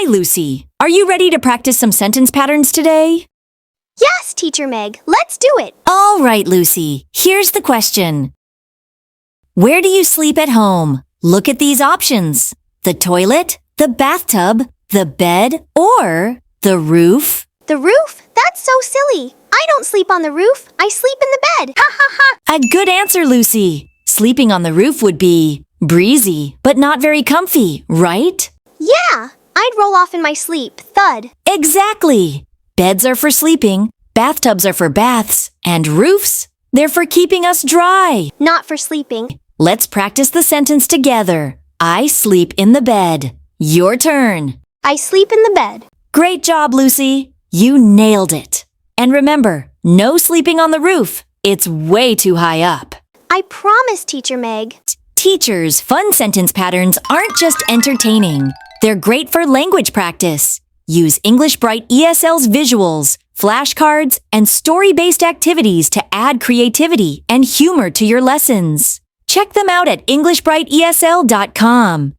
Hi, Lucy. Are you ready to practice some sentence patterns today? Yes, Teacher Meg. Let's do it. All right, Lucy. Here's the question. Where do you sleep at home? Look at these options. The toilet, the bathtub, the bed, or the roof? The roof? That's so silly. I don't sleep on the roof. I sleep in the bed. Ha ha ha. A good answer, Lucy. Sleeping on the roof would be breezy, but not very comfy, right? Yeah, I'd roll off in my sleep. Thud. Exactly. Beds are for sleeping, bathtubs are for baths, and roofs, they're for keeping us dry. Not for sleeping. Let's practice the sentence together. I sleep in the bed. Your turn. I sleep in the bed. Great job, Lucy. You nailed it. And remember, no sleeping on the roof. It's way too high up. I promise, Teacher Meg. Teachers, fun sentence patterns aren't just entertaining. They're great for language practice. Use EnglishBrightESL's visuals, flashcards, and story-based activities to add creativity and humor to your lessons. Check them out at EnglishBrightESL.com.